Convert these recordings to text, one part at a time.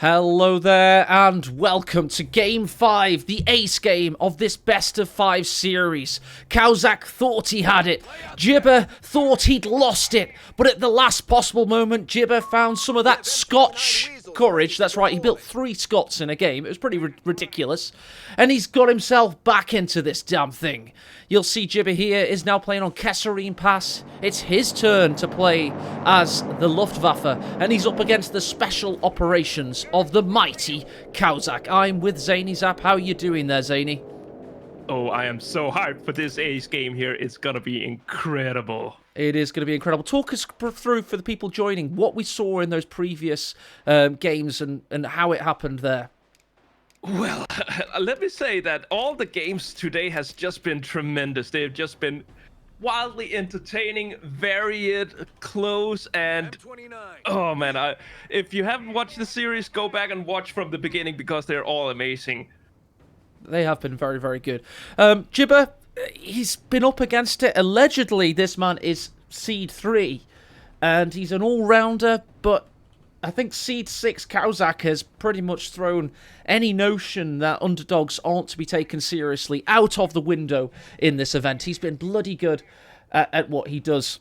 Hello there, and welcome to Game 5, the ace game of this best of 5 series. Caosak thought he had it. Jibber thought he'd lost it. But at the last possible moment, Jibber found some of that Scotch courage. That's right, he built 3 Scots in a game. It was pretty ridiculous. And he's got himself back into this damn thing. You'll see Jibber here is now playing on Caosak Pass. It's his turn to play as the Luftwaffe, and he's up against the special operations of the mighty Caosak. I'm with Zany Zap. How are you doing there, Zany? Oh, I am so hyped for this ace game here. It's gonna be incredible. It is going to be incredible. Talk us through, for the people joining, what we saw in those previous games and how it happened there. Well, let me say that all the games today has just been tremendous. They've just been wildly entertaining, varied, close, and oh man, if you haven't watched the series, go back and watch from the beginning because they're all amazing. They have been very, very good. Jibber, he's been up against it. Allegedly, this man is Seed 3, and he's an all-rounder, but I think Seed 6 Caosak has pretty much thrown any notion that underdogs aren't to be taken seriously out of the window in this event. He's been bloody good at what he does.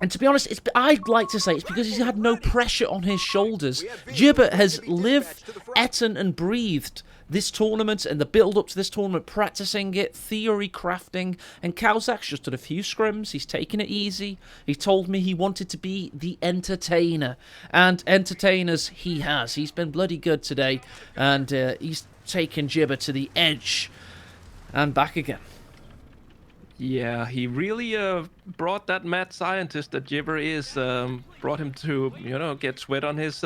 And to be honest, I'd like to say it's because he's had no pressure on his shoulders. Jibber has lived, eaten and breathed this tournament and the build-up to this tournament, practicing it, theory crafting, and Caosak's just done a few scrims. He's taken it easy. He told me he wanted to be the entertainer, and entertainers he has. He's been bloody good today, and he's taken Jibber to the edge and back again. Yeah, he really brought that mad scientist that Jibber is, brought him to, get sweat on his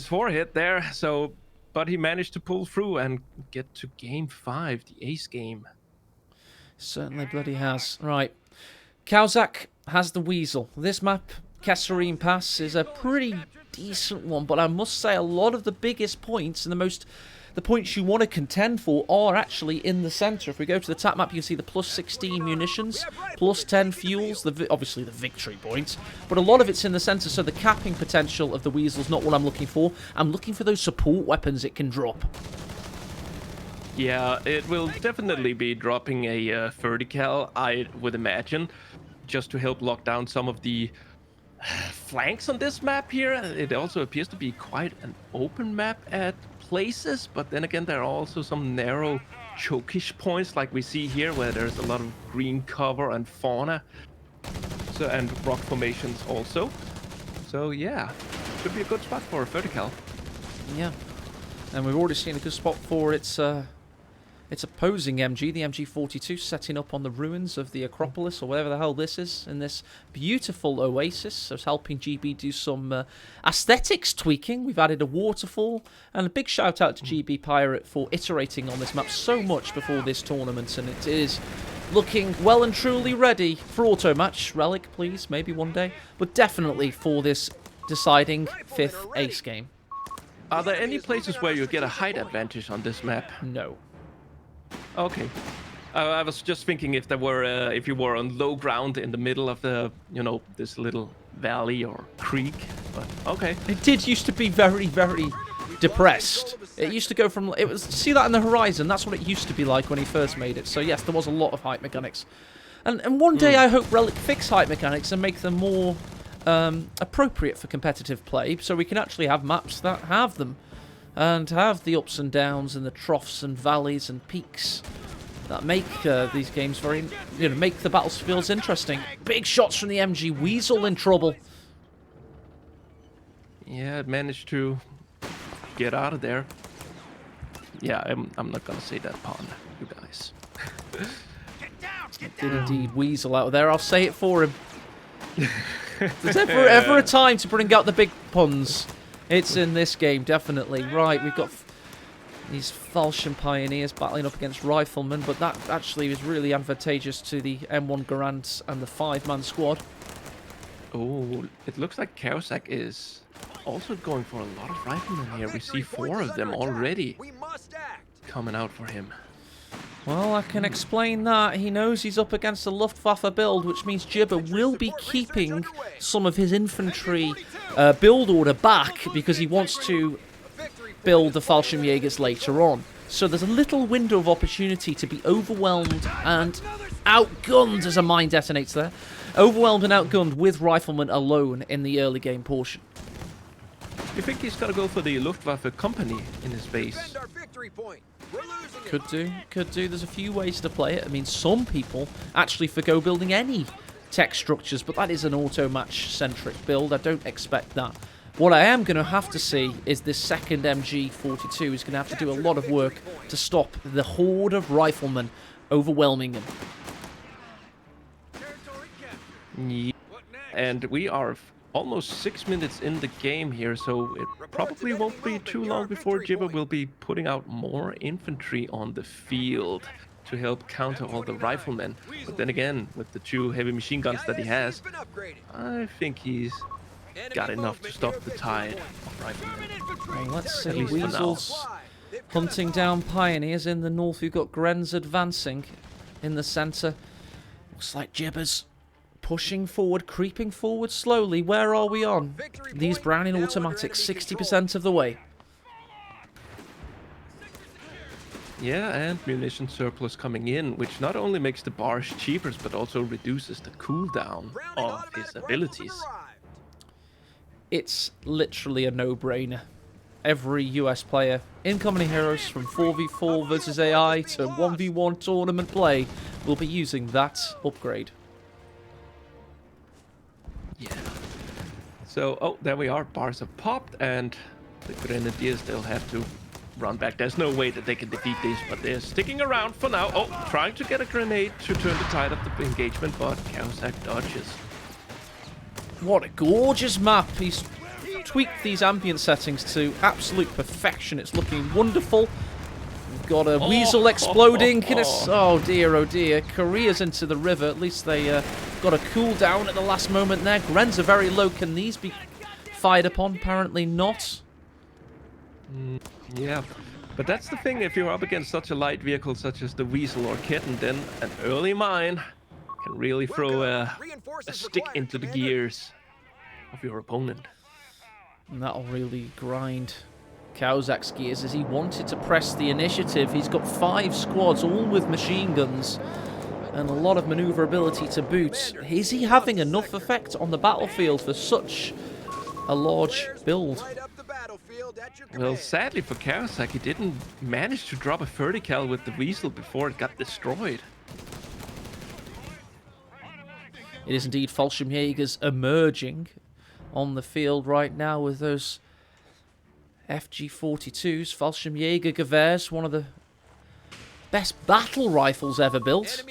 forehead there. So, but he managed to pull through and get to Game 5, the ace game. Certainly bloody has. Right, Caosak has the weasel. This map, Caosak Pass, is a pretty decent one, but I must say a lot of the biggest points and the points you want to contend for are actually in the centre. If we go to the tap map, you can see the plus 16 munitions, plus 10 fuels, obviously the victory points, but a lot of it's in the centre, so the capping potential of the Weasel's not what I'm looking for. I'm looking for those support weapons it can drop. Yeah, it will definitely be dropping a 30 cal, I would imagine, just to help lock down some of the flanks on this map here. It also appears to be quite an open map at places, but then again there are also some narrow chokish points like we see here where there's a lot of green cover and fauna, so, and rock formations also. So yeah, should be a good spot for a 30 cal. Yeah, and we've already seen a good spot for its opposing MG, the MG42, setting up on the ruins of the Acropolis, or whatever the hell this is, in this beautiful oasis. So it's helping GB do some aesthetics tweaking. We've added a waterfall, and a big shout out to GB Pirate for iterating on this map so much before this tournament, and it is looking well and truly ready for auto match. Relic, please, maybe one day, but definitely for this deciding 5th ace game. Are there any places where you get a height advantage on this map? No. Okay. I was just thinking if there were, if you were on low ground in the middle of the, this little valley or creek, but okay. It did used to be very, very depressed. It used to go from, see that in the horizon, that's what it used to be like when he first made it. So yes, there was a lot of height mechanics. And one day I hope Relic fix height mechanics and make them more appropriate for competitive play, so we can actually have maps that have them. And have the ups and downs and the troughs and valleys and peaks that make these games very, make the battlefields interesting. Big shots from the MG. Weasel in trouble. Yeah, it managed to get out of there. Yeah, I'm not gonna say that pun, you guys. It did indeed weasel out of there. I'll say it for him. If there's ever a time to bring out the big puns, it's in this game, definitely. Right, we've got these Falchion Pioneers battling up against Riflemen, but that actually is really advantageous to the M1 Garands and the 5-man squad. Oh, it looks like Caosak is also going for a lot of Riflemen here. We see 4 of them already coming out for him. Well, I can explain that. He knows he's up against a Luftwaffe build, which means Jibber will be keeping some of his infantry build order back because he wants to build the Fallschirmjägers later on. So there's a little window of opportunity to be overwhelmed and outgunned as a mine detonates there. Overwhelmed and outgunned with riflemen alone in the early game portion. You think he's gonna go for the Luftwaffe company in his base? Could do. There's a few ways to play it. I mean, some people actually forgo building any tech structures, but that is an auto-match-centric build. I don't expect that. What I am going to have to see is this second MG42 is going to have to do a lot of work to stop the horde of riflemen overwhelming him. Yeah. And we are almost 6 minutes in the game here, so it probably won't be too long before Jibber will be putting out more infantry on the field to help counter all the riflemen. But then again, with the 2 heavy machine guns that he has, I think he's got enough to stop the tide of riflemen. Well, let's see. Weasels hunting down pioneers in the north. We've got Grenz advancing in the centre. Looks like Jibber's pushing forward, creeping forward slowly. Where are we on? These Browning automatics, 60% of the way. Yeah, and munition surplus coming in, which not only makes the bars cheaper, but also reduces the cooldown of his abilities. It's literally a no-brainer. Every US player in Company Heroes, from 4v4 versus AI to 1v1 tournament play, will be using that upgrade. Yeah. So, oh, there we are. Bars have popped, and the Grenadiers, they'll have to run back. There's no way that they can defeat these, but they're sticking around for now. Oh, trying to get a grenade to turn the tide of the engagement, but Caosak dodges. What a gorgeous map. He's tweaked these ambient settings to absolute perfection. It's looking wonderful. We've got a weasel exploding. Oh dear. Korea's into the river. At least they got a cooldown at the last moment there. Grens are very low. Can these be fired upon? Apparently not. Yeah, but that's the thing. If you're up against such a light vehicle such as the Weasel or Kitten, then an early mine can really throw a stick into the gears of your opponent. And that'll really grind Caosak's gears as he wanted to press the initiative. He's got 5 squads, all with machine guns, and a lot of maneuverability to boot. Is he having enough effect on the battlefield for such a large build? Well, sadly for Caosak, he didn't manage to drop a 30 cal with the Weasel before it got destroyed. It is indeed Fallschirmjägers emerging on the field right now with those FG-42s. Fallschirmjäger Gewehrs, one of the best battle rifles ever built.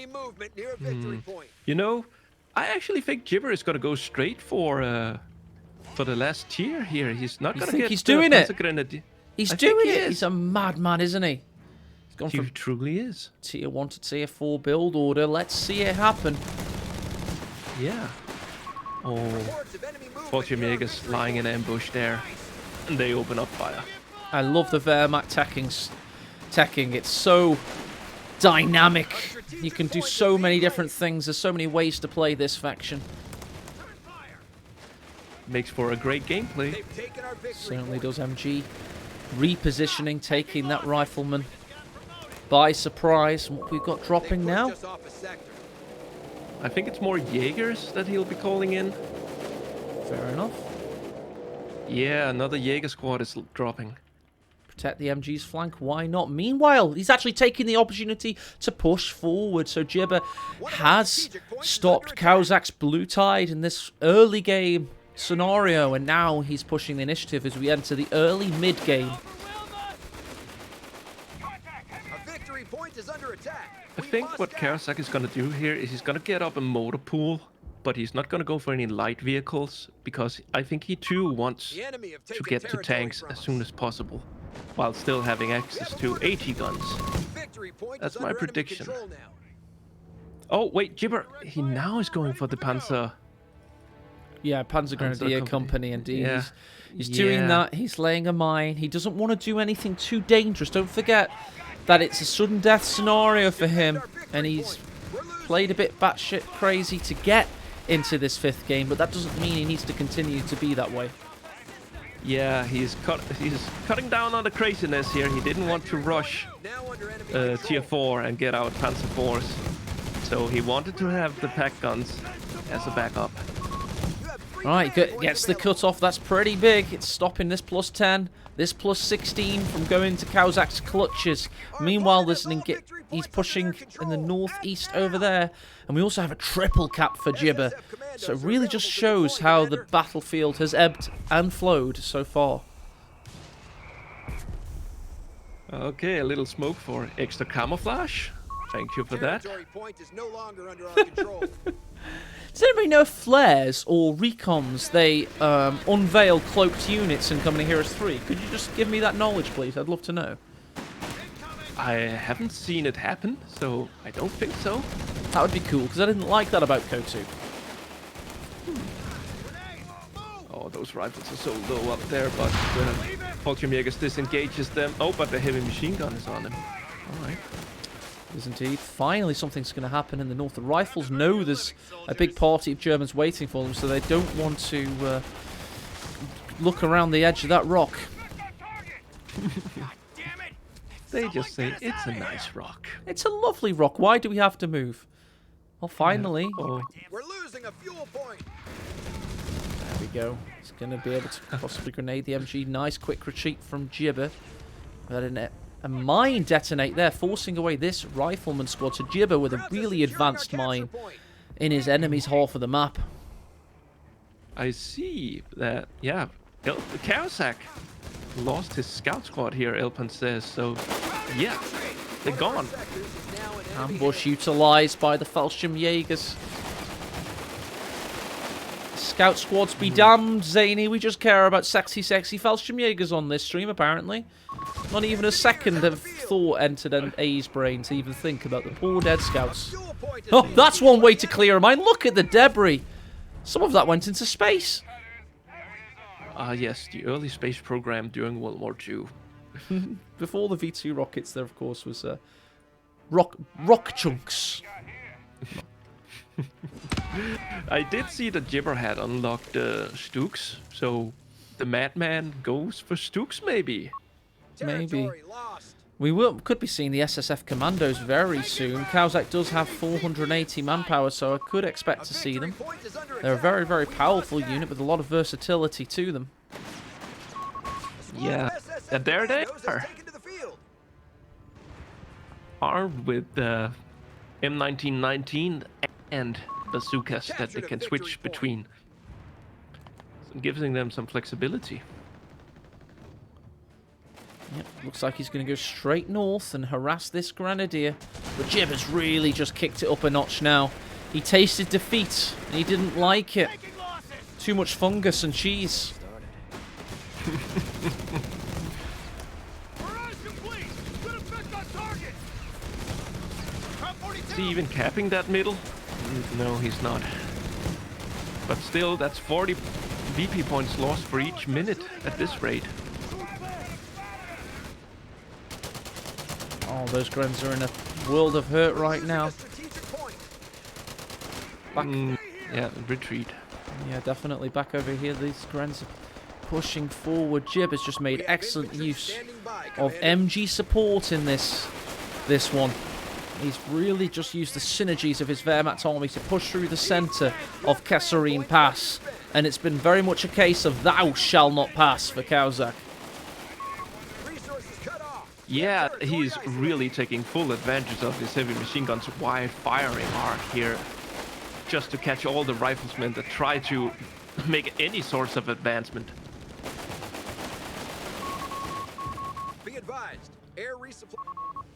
You know, I actually think Jibber is going to go straight for the last tier here. He's not going to get. He's doing it. He's doing it. He's a madman, isn't he? He's gone from truly is. tier 1 to tier 4 build order. Let's see it happen. Yeah. Oh, Fallschirmjägers lying in ambush there, and they open up fire. I love the Wehrmacht teching. It's so dynamic. You can do so many different things. There's so many ways to play this faction. Makes for a great gameplay. Certainly does. MG repositioning, taking that rifleman by surprise. What we've got dropping now? I think it's more Jaegers that he'll be calling in. Fair enough. Yeah, another Jaeger squad is dropping. Protect the MG's flank, why not? Meanwhile, he's actually taking the opportunity to push forward. So Jibber has stopped Caosak's blue tide in this early game scenario, and now he's pushing the initiative as we enter the early mid game. I think what Caosak is going to do here is he's going to get up a motor pool, but he's not going to go for any light vehicles, because I think he too wants to get to tanks as soon as possible, while still having access to AT guns. That's my prediction. Oh, wait, Jibber, he now is going for the Panzer. Yeah, Panzer Grenadier Company, indeed. Yeah. He's doing that. He's laying a mine. He doesn't want to do anything too dangerous. Don't forget, that it's a sudden death scenario for him, and he's played a bit batshit crazy to get into this 5th game, but that doesn't mean he needs to continue to be that way. Yeah, he's cutting down on the craziness here. He didn't want to rush tier 4 and get out Panzer 4s, so he wanted to have the pack guns as a backup. Right, gets the cut off. That's pretty big. It's stopping this +10, this +16 from going to Caosak's clutches. Meanwhile, he's pushing in the northeast over there. And we also have a triple cap for Jibber. So it really just shows how the battlefield has ebbed and flowed so far. Okay, a little smoke for extra camouflage. Thank you for that. Does anybody know if flares or recoms, they unveil cloaked units in Company Heroes 3? Could you just give me that knowledge, please? I'd love to know. I haven't seen it happen, so I don't think so. That would be cool, because I didn't like that about CoH3. Oh, those rifles are so low up there, but Jägers disengages them. Oh, but the heavy machine gun is on him. Alright. Is indeed. Finally, something's going to happen in the north. The Rifles know there's a big party of Germans waiting for them, so they don't want to look around the edge of that rock. They just say, it's a nice rock. It's a lovely rock. Why do we have to move? Well, finally. Oh. We're losing a fuel point. There we go. He's going to be able to possibly grenade the MG. Nice quick retreat from Jibber. A mine detonate there, forcing away this rifleman squad. So Jibber with a really advanced mine in his enemy's half of the map. I see that, yeah. Caosak lost his scout squad here, Elpan says, so yeah, they're gone. Ambush utilized by the Fallschirmjägers. Scout squads be damned, Zany. We just care about sexy Fallschirmjägers on this stream, apparently. Not even a second of thought entered an A's brain to even think about the poor dead scouts. Oh, that's one way to clear a mine. Look at the debris. Some of that went into space. Yes, the early space program during World War II. Before the V2 rockets, there, of course, was rock chunks. I did see that Jibber had unlocked Stooks, so the madman goes for Stooks, maybe. Maybe. We could be seeing the SSF Commandos very soon. Caosak does have 480 manpower, so I could expect to see them. They're a very, very powerful unit with a lot of versatility to them. Yeah, and there they are. Armed with M1919 and bazookas that they can switch between. So giving them some flexibility. Yep, looks like he's going to go straight north and harass this Grenadier. But Jibber's really just kicked it up a notch now. He tasted defeat, and he didn't like it. Too much fungus and cheese. Is he even capping that middle? No, he's not. But still, that's 40 VP points lost for each minute at this rate. Oh, those Grens are in a world of hurt right now. Back. Yeah, retreat. Yeah, definitely back over here. These Grens are pushing forward. Jib has just made excellent use of MG support in this one. He's really just used the synergies of his Wehrmacht army to push through the centre of Kasserine Pass. And it's been very much a case of thou shall not pass for Caosak. Yeah, he's really taking full advantage of his heavy machine gun's wide firing arc here. Just to catch all the riflesmen that try to make any sorts of advancement. Be advised, air resupply.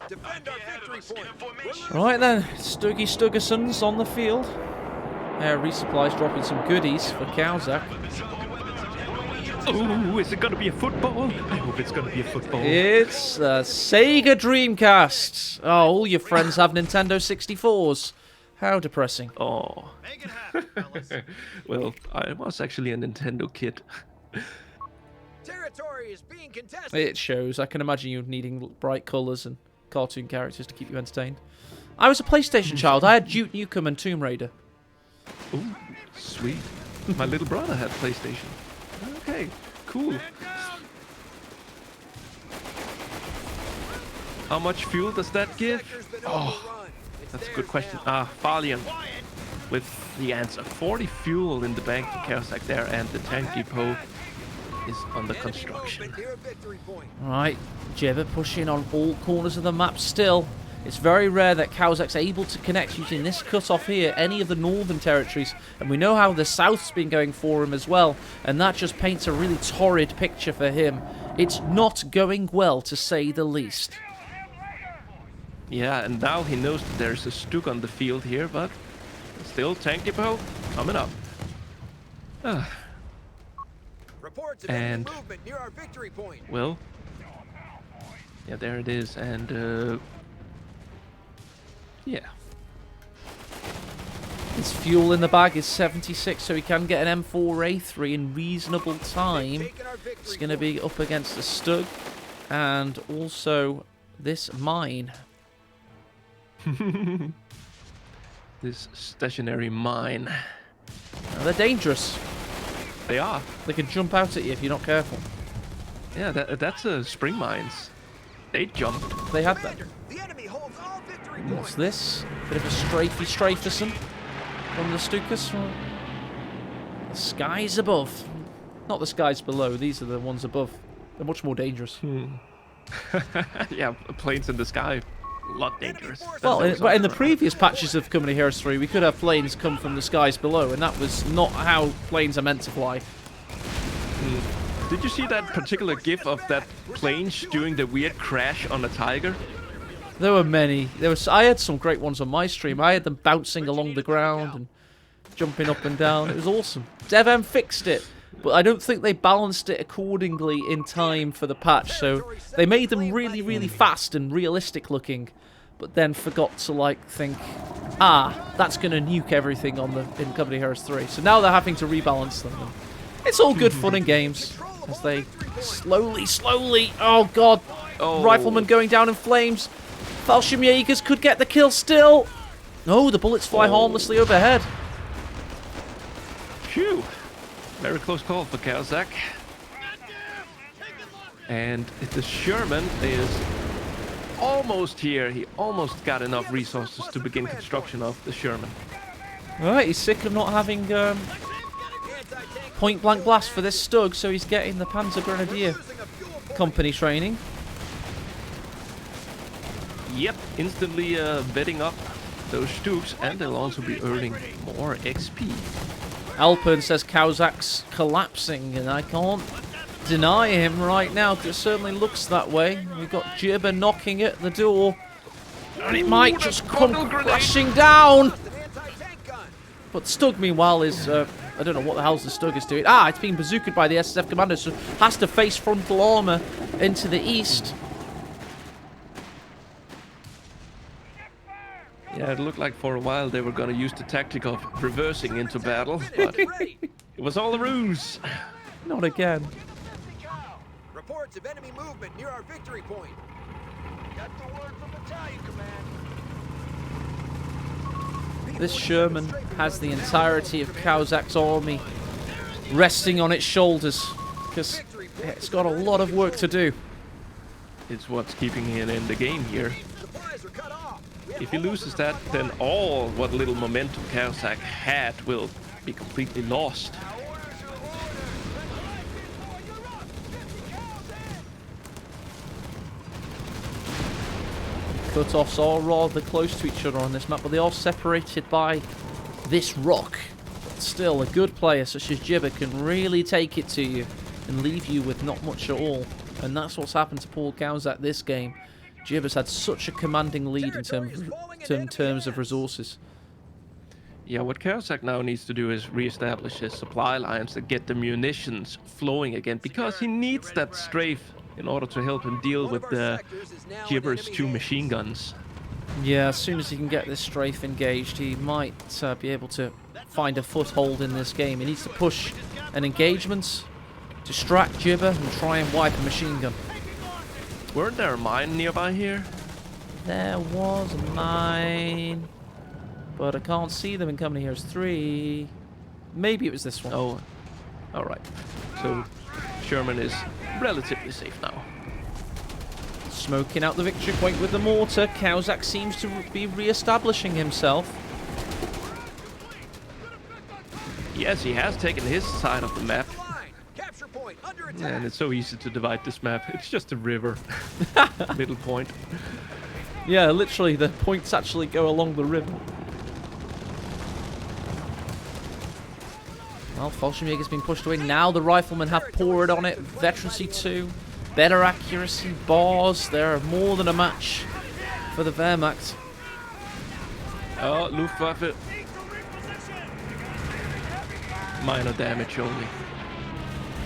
Defend our victory point. Right then, Stuggy Stuggerson's on the field. Air resupply's dropping some goodies for Caosak. Ooh, is it gonna be a football? I hope it's gonna be a football. It's a Sega Dreamcast. Oh, all your friends have Nintendo 64s. How depressing. Oh. Well, I was actually a Nintendo kid. Territory is being contested. It shows. I can imagine you needing bright colours and cartoon characters to keep you entertained. I was a PlayStation child. I had Duke Nukem and Tomb Raider. Ooh, sweet. My little brother had PlayStation. Okay, cool. How much fuel does that give? Oh, that's a good question. Valiant with the answer. 40 fuel in the bank for Caosak there, and the tank depot is under construction. Right, Jibber pushing on all corners of the map still. It's very rare that Caosak's able to connect using this cut-off here, any of the northern territories. And we know how the south's been going for him as well, and that just paints a really torrid picture for him. It's not going well, to say the least. Yeah, and now he knows that there's a Stuk on the field here, but still tank depot coming up. And movement near our victory point. Well, yeah, there it is, and yeah. His fuel in the bag is 76, so he can get an M4A3 in reasonable time. It's going to be up against the Stug and also this mine. This stationary mine. Now, they're dangerous. They are. They can jump out at you if you're not careful. Yeah, that's spring mines. They jumped. They had that. The enemy holds all victory What's this? Bit of a strafison from the Stukas. The skies above. Not the skies below. These are the ones above. They're much more dangerous. Yeah, planes in the sky. A lot dangerous. Well, in the previous patches of Company Heroes 3, we could have planes come from the skies below, and that was not how planes are meant to fly. Did you see that particular gif of that plane doing the weird crash on a tiger? There were many. I had some great ones on my stream. I had them bouncing along the ground and jumping up and down. It was awesome. DevM fixed it, but I don't think they balanced it accordingly in time for the patch. So they made them really, really fast and realistic looking, but then forgot to think, that's going to nuke everything in Company Heroes 3. So now they're having to rebalance them. And it's all good fun and games as they slowly. Oh god! Oh. Rifleman going down in flames. Fallschirmjägers could get the kill still. Oh, the bullets fly harmlessly overhead. Phew. Very close call for Caosak. And the Sherman is almost here. He almost got enough resources to begin construction of the Sherman. Alright, he's sick of not having point-blank blast for this Stug, so he's getting the Panzer Grenadier company training. Yep, instantly betting up those Stuks, and they'll also be earning more XP. Alpern says Caosak's collapsing, and I can't deny him right now. It certainly looks that way. We've got Jibber knocking at the door, and it might just come crashing down. But Stug, meanwhile, is... I don't know what the hell the Stug is doing. It's being bazookaed by the SSF commander, so has to face frontal armor into the east. Yeah, it looked like for a while they were going to use the tactic of reversing into battle, but it was all a ruse. Not again. Reports of enemy movement near our victory point. Got the word from battalion command. This Sherman has the entirety of Caosak's army resting on its shoulders because it's got a lot of work to do. It's what's keeping it in the game here. Supplies are cut off. If he loses that, then all what little momentum Caosak had will be completely lost. Cut-offs are rather close to each other on this map, but they are separated by this rock. But still, a good player such as Jibber can really take it to you and leave you with not much at all. And that's what's happened to Paul Caosak this game. Jibber's had such a commanding lead in terms of resources. Yeah, what Caosak now needs to do is re-establish his supply lines and get the munitions flowing again, because he needs that strafe in order to help him deal with the Jibber's 2 machine guns. Yeah, as soon as he can get this strafe engaged, he might be able to find a foothold in this game. He needs to push an engagement, distract Jibber, and try and wipe a machine gun. Weren't there a mine nearby here? There was a mine, but I can't see them in Company Heroes 3. Maybe it was this one. Oh, all right. So Sherman is relatively safe now. Smoking out the victory point with the mortar. Caosak seems to be re-establishing himself. Yes, he has taken his side of the map. Line. Capture point under attack. And it's so easy to divide this map. It's just a river. Middle point. Yeah, literally, the points actually go along the river. Well, Fallschirmjäger's been pushed away. Now the riflemen have poured on it. Veterancy 2. Better accuracy. Bars. They're more than a match for the Wehrmacht. Oh, Luftwaffe. Minor damage only.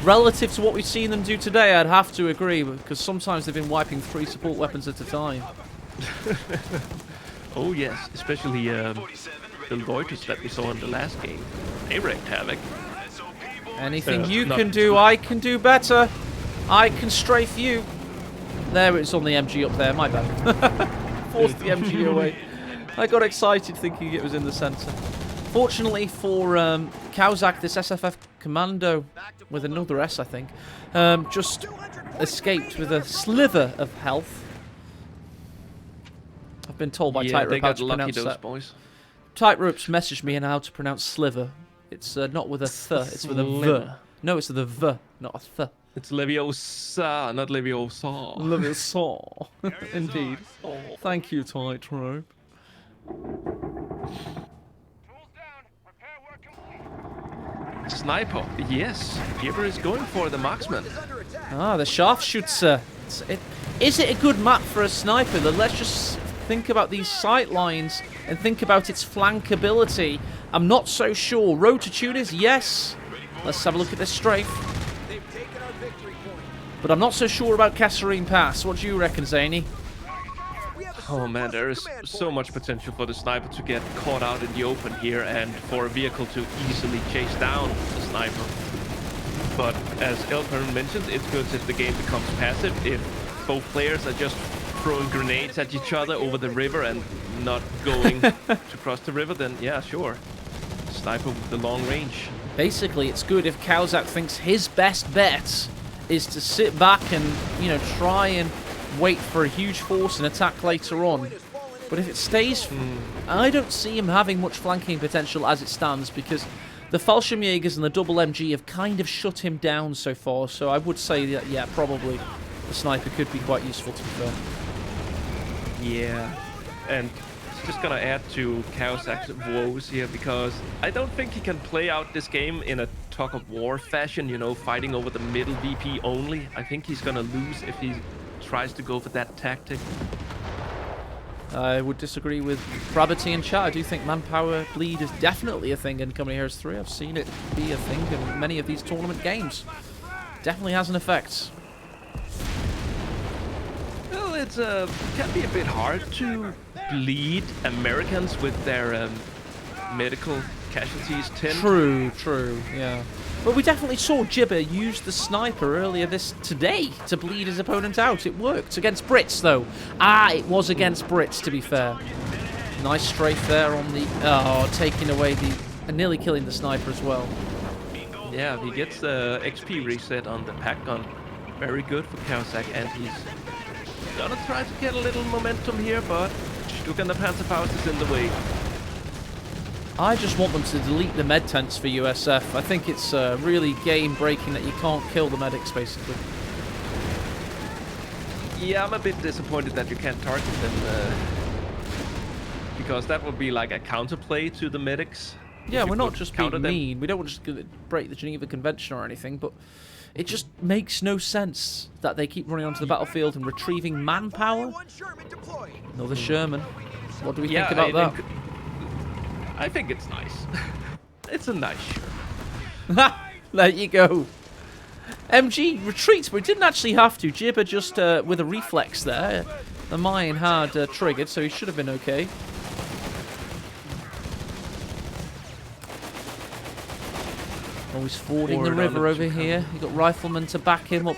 Relative to what we've seen them do today, I'd have to agree, because sometimes they've been wiping 3 support weapons at a time. Oh yes, especially the Loiters that we saw in the last game. They wreaked havoc. Anything you not- can do, I can do better. I can strafe you. There, it's on the MG up there, my bad. Forced the MG away. I got excited thinking it was in the centre. Fortunately for Caosak, this SFF commando, with another S I think, just escaped with a sliver of health. I've been told by Yeah, Tightrope they how got to lucky, pronounce those that. boys. Tightrope's messaged me on how to pronounce sliver. It's not with a th, it's with a v. Sliver. No, it's with a v, not a th. It's Leviosa, not Leviosa. Leviosa. Indeed. Thank you, Tightrope. Sniper, yes. Jibber is going for the marksman. Is under attack. Ah, the Scharfschütze. Is it a good map for a sniper? Let's just think about these sight lines and think about its flankability. I'm not so sure. Road to Tunis, yes. Let's have a look at this strafe. They've taken our victory point. But I'm not so sure about Kasserine Pass. What do you reckon, Zany? We have a Oh man, surplus there of is command so points. much potential for the sniper to get caught out in the open here and for a vehicle to easily chase down the sniper. But as Elpern mentioned, it's good if the game becomes passive, if both players are just throwing grenades at each other over the river and not going to cross the river, then yeah, sure. Sniper with the long range. Basically, it's good if Caosak thinks his best bet is to sit back and, you know, try and wait for a huge force and attack later on. But if it stays, I don't see him having much flanking potential as it stands, because the Fallschirmjägers and the double MG have kind of shut him down so far. So I would say that, yeah, probably the sniper could be quite useful, to be fair. Yeah, and it's just gonna add to Caosak's woes here, because I don't think he can play out this game in a tug of war fashion, you know, fighting over the middle VP only. I think he's gonna lose if he tries to go for that tactic. I would disagree with Brabity and chat. I do think manpower bleed is definitely a thing in Company Heroes 3. I've seen it be a thing in many of these tournament games. Definitely has an effect. Well, it's can be a bit hard to bleed Americans with their medical casualties 10. True, yeah. But we definitely saw Jibber use the sniper earlier today to bleed his opponent out. It worked against Brits, though. Ah, it was against Brits, to be fair. Nice strafe there on the... Oh, taking away the... and nearly killing the sniper as well. Yeah, he gets the XP reset on the pack gun. Very good for Caosak, and he's gonna try to get a little momentum here, but Stuck and the Panzerfaust is in the way. I just want them to delete the med tents for USF. I think it's really game-breaking that you can't kill the medics, basically. Yeah, I'm a bit disappointed that you can't target them, because that would be like a counterplay to the medics. Yeah, If you we're not could just being counter them. mean. We don't want to just break the Geneva Convention or anything, but it just makes no sense that they keep running onto the battlefield and retrieving manpower. One Sherman deployed. Another Sherman. What do we Yeah, think about that? I think it's nice. It's a nice shirt. There you go. MG retreats, but it didn't actually have to. Jibber just with a reflex there. The mine had triggered, so he should have been okay. Always fording the Forward on river the over Tucano. here. You got riflemen to back him up.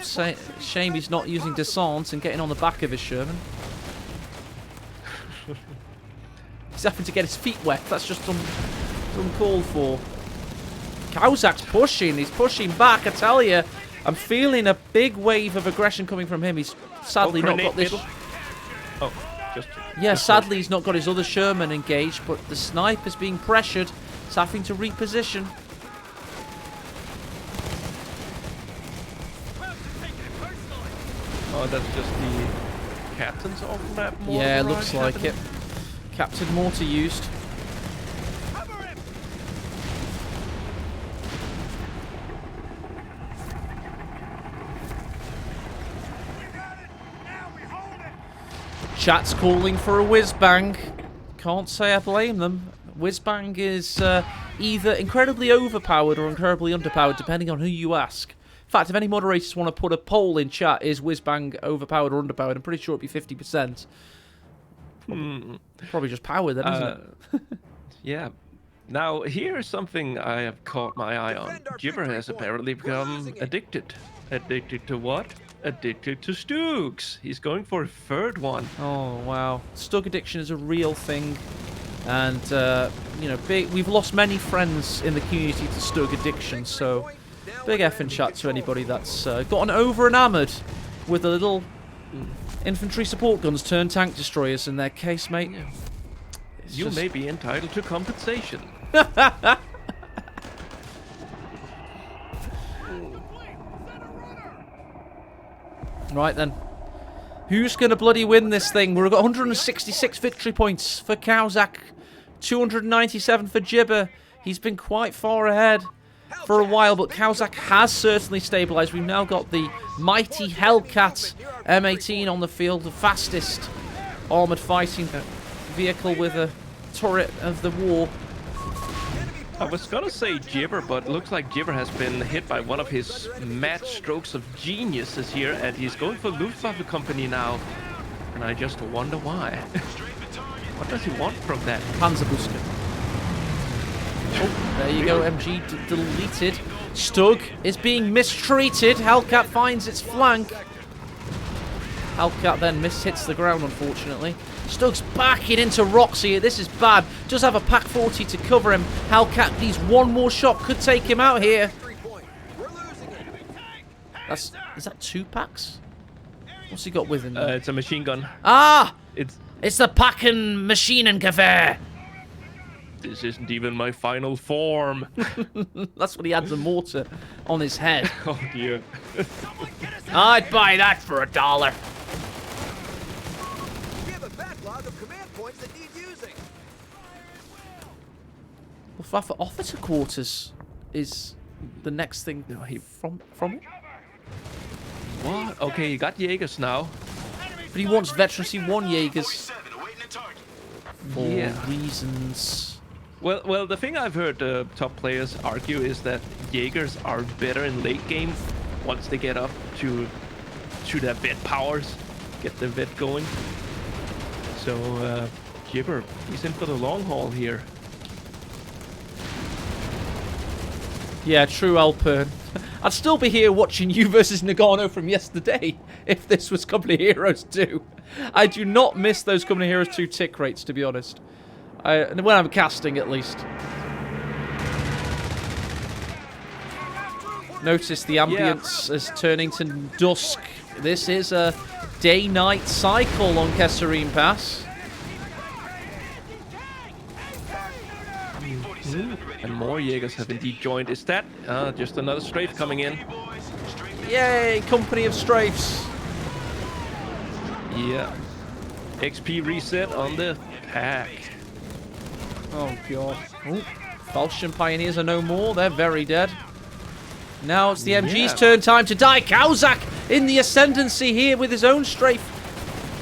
Shame he's not using descent and getting on the back of his Sherman. He's having to get his feet wet. That's just uncalled for. Caosak's pushing. He's pushing back. I tell you, I'm feeling a big wave of aggression coming from him. He's sadly not got this. Yeah, sadly he's not got his other Sherman engaged, but the snipe is being pressured. He's having to reposition. Oh, that's just the captain's off-map mortar. Yeah, it looks like happening. it. Captain Mortar used. Chat's calling for a whiz-bang. Can't say I blame them. Whiz-bang is either incredibly overpowered or incredibly underpowered, depending on who you ask. In fact, if any moderators want to put a poll in chat, is whiz-bang overpowered or underpowered, I'm pretty sure it'd be 50%. Probably just power then, isn't it? Yeah. Now, here's something I have caught my eye on. Jibber has apparently become addicted. Addicted to what? Addicted to Stoogs. He's going for a third one. Oh, wow. Stug addiction is a real thing. And, you know, we've lost many friends in the community to Stug addiction, so big effing chat to anybody that's gotten over enamored with the little infantry support guns turned tank destroyers in their case, mate. You may be entitled to compensation. Right then. Who's going to bloody win this thing? We've got 166 victory points for Caosak. 297 for Jibber. He's been quite far ahead for a while, but Caosak has certainly stabilised. We've now got the mighty Hellcat M18 on the field, the fastest armoured fighting vehicle with a turret of the war. I was gonna say Jibber, but looks like Jibber has been hit by one of his mad strokes of genius this year, and he's going for Luftwaffe company now. And I just wonder why. What does he want from that? Panzerbooster. Oh, there you go, MG deleted. Stug is being mistreated. Hellcat finds its flank. Hellcat then hits the ground, unfortunately. Stug's backing into rocks here. This is bad. Does have a Pack 40 to cover him. Hellcat needs one more shot. Could take him out here. Is that 2 packs? What's he got with him? It's a machine gun. Ah! It's the Packen Maschinengewehr. This isn't even my final form. That's what he had the mortar on his head. Oh dear. I'd buy that for $1. We have a backlog of command points that need using. Luftwaffe officer quarters is the next thing from it. What? Okay, you got Jaegers now. But he wants veterancy 1 Jaegers for Yeah. reasons. Well, the thing I've heard top players argue is that Jaegers are better in late game once they get up to their vet powers, get the vet going. So Jibber, he's in for the long haul here. Yeah, true, Alpern. I'd still be here watching you versus Nagano from yesterday if this was Company Heroes 2. I do not miss those Company Heroes 2 tick rates, to be honest. When I'm casting, at least. Notice the ambience is turning to dusk. This is a day-night cycle on Kesserine Pass. And more Jaegers have indeed joined. Is that just another strafe coming in? Yay, company of strafes. Yeah. XP reset on the pack. Oh, God. Oh, Falchion Pioneers are no more. They're very dead. Now it's the MG's turn. Time to die. Caosak in the ascendancy here with his own strafe.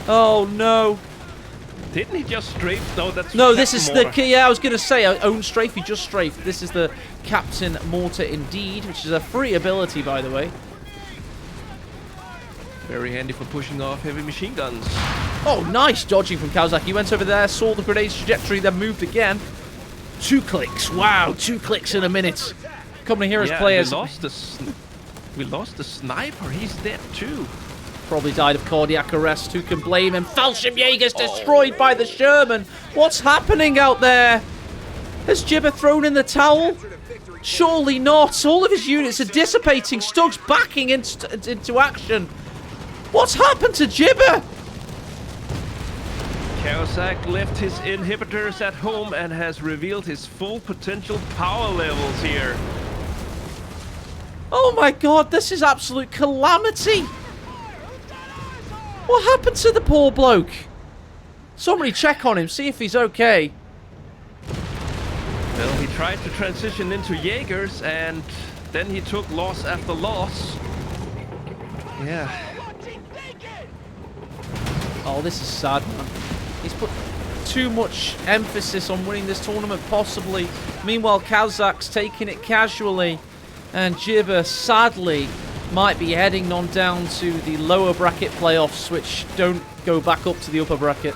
Oh, no. Didn't he just strafe? No, that's No, this is Mortar. the... Yeah, I was going to say, own strafe, he just strafed. This is the Captain Mortar indeed, which is a free ability, by the way. Very handy for pushing off heavy machine guns. Oh, nice dodging from Caosak. He went over there, saw the grenade's trajectory, then moved again. 2 clicks. Wow, 2 clicks in a minute. Company Heroes players... We lost the sniper. He's dead too. Probably died of cardiac arrest. Who can blame him? Fallschirmjäger's destroyed by the Sherman. What's happening out there? Has Jibber thrown in the towel? Surely not. All of his units are dissipating. Stug's backing into action. What's happened to Jibber? Caosak left his inhibitors at home and has revealed his full potential power levels here. Oh my god, this is absolute calamity. What happened to the poor bloke? Somebody check on him, see if he's okay. Well, he tried to transition into Jaegers and then he took loss after loss. Yeah. Oh, this is sad, man. He's put too much emphasis on winning this tournament, possibly. Meanwhile, Caosak's taking it casually. And Jibber, sadly, might be heading on down to the lower bracket playoffs, which don't go back up to the upper bracket.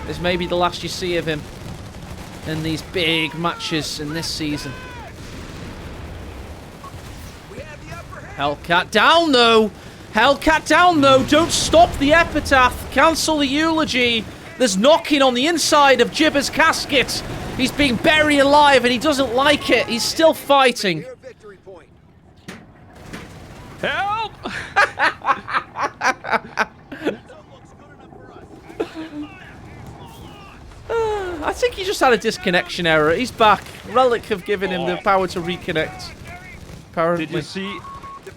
This may be the last you see of him in these big matches in this season. Hellcat down, though! Hellcat down, though! Don't stop the epitaph! Cancel the eulogy! There's knocking on the inside of Jibber's casket! He's being buried alive and he doesn't like it! He's still fighting! Help! I think he just had a disconnection error. He's back. Relic have given him the power to reconnect. Apparently. Did you see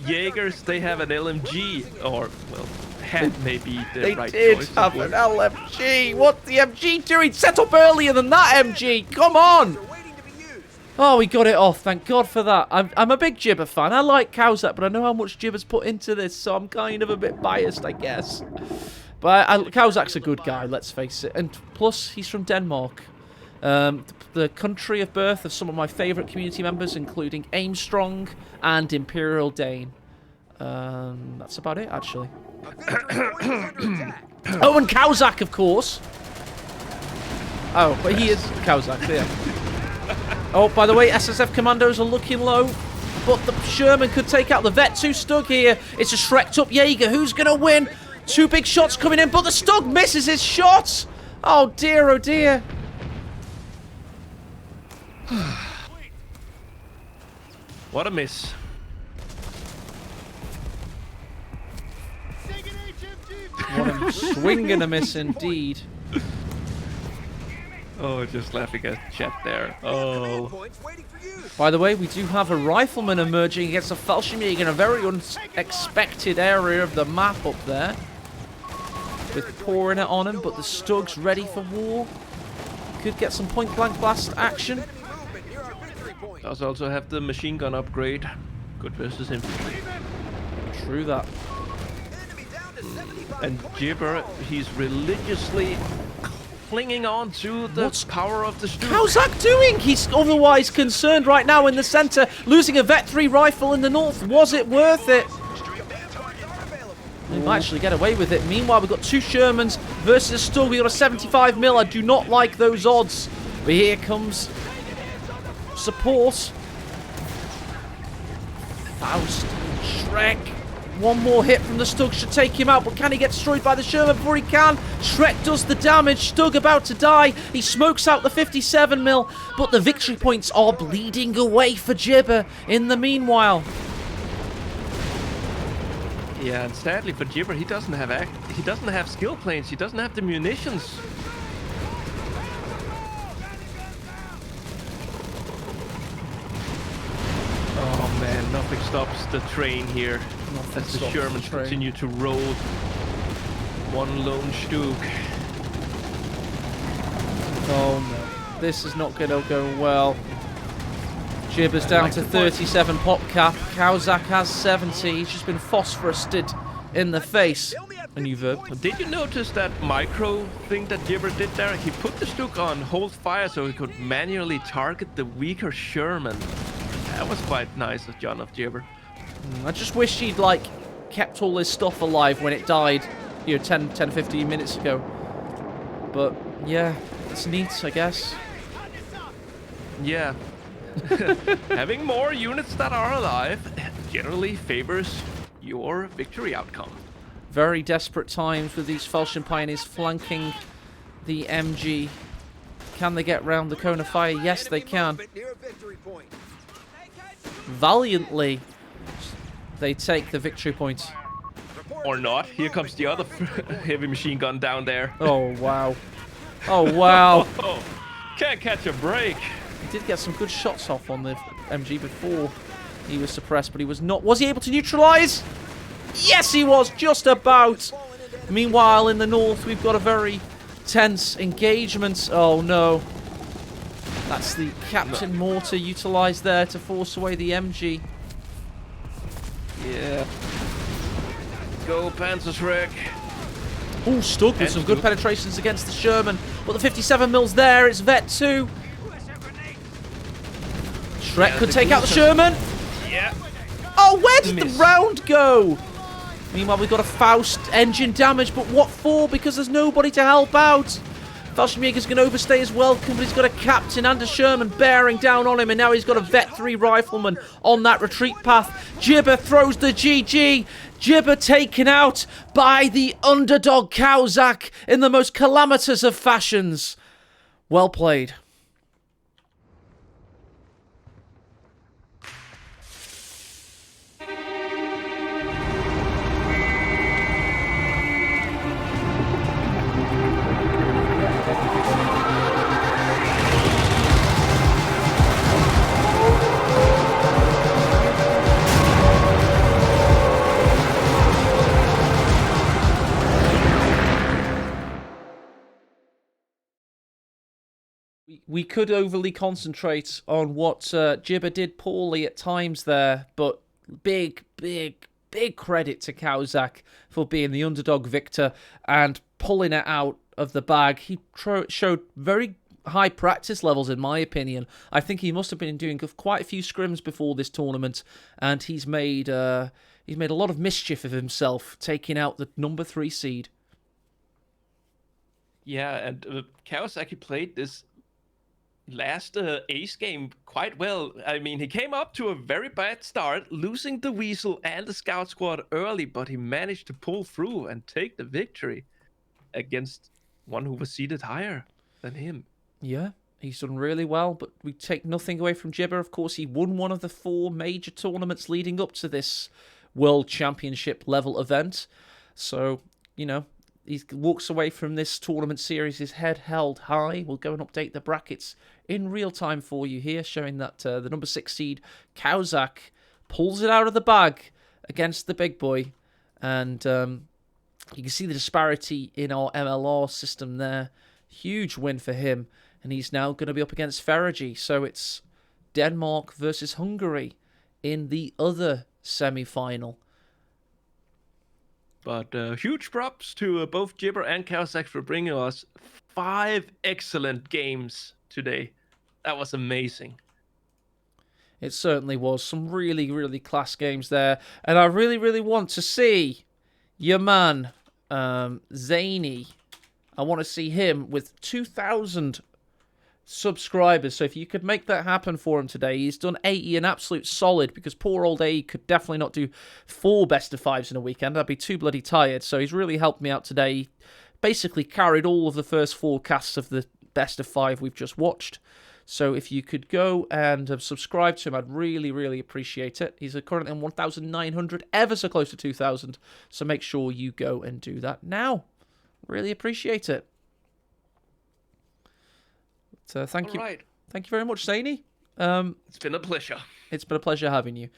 Jaegers? They have an LMG, or, well, had maybe the right choice. They did have an LMG. What's the MG doing? Set up earlier than that MG. Come on. Oh, we got it off. Thank God for that. I'm a big Jibber fan. I like Caosak, but I know how much Jibber's put into this, so I'm kind of a bit biased, I guess. But Caosak's a good guy, let's face it. And plus, he's from Denmark. The country of birth of some of my favourite community members, including Aimstrong and Imperial Dane. That's about it, actually. Oh, and Caosak, of course. Oh, but he is Caosak, yeah. Oh, by the way, SSF commandos are looking low. But the Sherman could take out the Vet 2 Stug here. It's a Shrek'd up Jaeger. Who's going to win? Two big shots coming in, but the Stug misses his shots. Oh, dear, oh, dear. What a miss. What a swing and a miss indeed. Oh, just laughing at chat there. Oh. By the way, we do have a rifleman emerging against a Fallschirmjäger in a very unexpected area of the map up there. With pouring it on him, but the Stug's ready for war. Could get some point-blank blast action. Does also have the machine gun upgrade. Good versus infantry. True that. And Jibber, he's religiously clinging on to the power of the Stug. How's that doing? He's otherwise concerned right now in the center. Losing a Vet 3 rifle in the north. Was it worth it? He might actually get away with it. Meanwhile, we've got two Shermans versus a Stug. We've got a 75mm. I do not like those odds. But here comes support. Faust, Shrek. One more hit from the Stug should take him out, but can he get destroyed by the Sherman before he can? Shrek does the damage. Stug about to die. He smokes out the 57mm, but the victory points are bleeding away for Jibber in the meanwhile. Yeah, and sadly for Jibber, he doesn't have skill planes. He doesn't have the munitions. Oh man, nothing stops the train here. As the Shermans continue to roll. One lone Stug. Oh no, this is not going to go well. Jibber's down to 37 pop cap. Caosak has 70. He's just been phosphorussed in the face. A new verb. Did you notice that micro thing that Jibber did there? He put the Stug on hold fire so he could manually target the weaker Sherman. That was quite nice of John of Jibber. I just wish he'd, like, kept all his stuff alive when it died, you know, 10, 15 minutes ago. But, yeah, it's neat, I guess. Yeah. Having more units that are alive generally favors your victory outcome. Very desperate times with these Falchion Pioneers flanking the MG. Can they get round the cone of fire? Yes, they can. Valiantly, they take the victory point. Or not. Here comes the other heavy machine gun down there. Oh, wow. Oh, wow. Oh, can't catch a break. He did get some good shots off on the MG before he was suppressed, but he was not. Was he able to neutralize? Yes, he was, just about. Meanwhile, in the north, we've got a very tense engagement. Oh, no. That's the Captain Mortar utilized there to force away the MG. Yeah. Go, Panzerschreck. Oh, Stug with some good penetrations against the Sherman. But the 57 mils there, it's Vet 2. Shrek could take out the Sherman. Yeah. Oh, where did the round go? Meanwhile, we've got a Faust engine damage, but what for? Because there's nobody to help out. Fallschirmjäger's going to overstay his welcome, but he's got a Captain and a Sherman bearing down on him, and now he's got a Vet 3 rifleman on that retreat path. Jibber throws the GG. Jibber taken out by the underdog Caosak in the most calamitous of fashions. Well played. We could overly concentrate on what Jibber did poorly at times there, but big credit to Caosak for being the underdog victor and pulling it out of the bag. He showed very high practice levels, in my opinion. I think he must have been doing quite a few scrims before this tournament, and he's made a lot of mischief of himself, taking out the number 3 seed. Yeah, and Kawasaki played this last Ace game quite well. I mean, he came up to a very bad start, losing the Weasel and the Scout Squad early, but he managed to pull through and take the victory against one who was seated higher than him. Yeah, he's done really well, but we take nothing away from Jibber. Of course, he won one of the 4 major tournaments leading up to this World Championship level event. So, you know, he walks away from this tournament series, his head held high. We'll go and update the brackets in real time for you here, showing that the number 6 seed, Caosak, pulls it out of the bag against the big boy. And you can see the disparity in our MLR system there. Huge win for him. And he's now going to be up against Ferrigy. So it's Denmark versus Hungary in the other semi-final. But huge props to both Jibber and Caosak for bringing us 5 excellent games today. That was amazing. It certainly was. Some really class games there. And I really want to see your man, Zany. I want to see him with 2,000 subscribers. So if you could make that happen for him today, he's done 80, an absolute solid, because poor old A could definitely not do 4 best of 5s in a weekend. I'd be too bloody tired. So he's really helped me out today. He basically carried all of the first 4 casts of the best of 5 we've just watched. So if you could go and subscribe to him, I'd really appreciate it. He's currently on 1,900, ever so close to 2,000. So make sure you go and do that now. Really appreciate it. So thank you. Right. Thank you very much, Zany. It's been a pleasure. It's been a pleasure having you.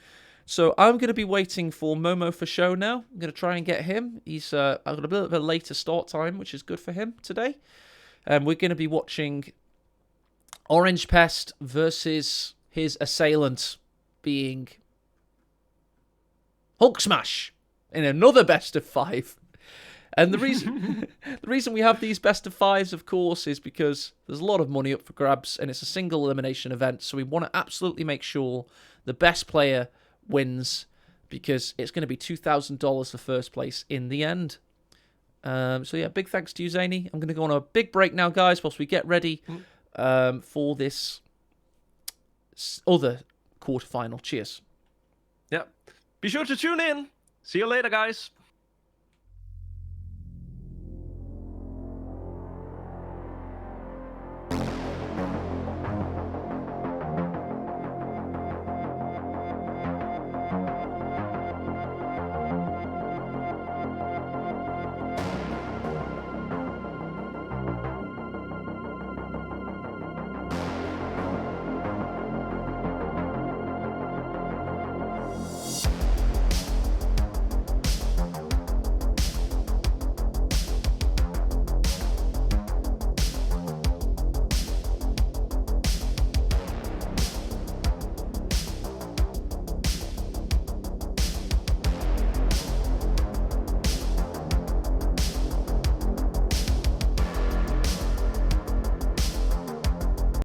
So I'm going to be waiting for Momo for show now. I'm going to try and get him. I've got a bit of a later start time, which is good for him today. We're going to be watching Orange Pest versus his assailant being Hulk Smash in another best of 5. And the reason we have these best of 5s, of course, is because there's a lot of money up for grabs, and it's a single elimination event. So we want to absolutely make sure the best player wins, because it's going to be $2,000 for first place in the end. So yeah, big thanks to you, Zany. I'm going to go on a big break now, guys, whilst we get ready for this other quarterfinal. Cheers. Yeah. Be sure to tune in. See you later, guys.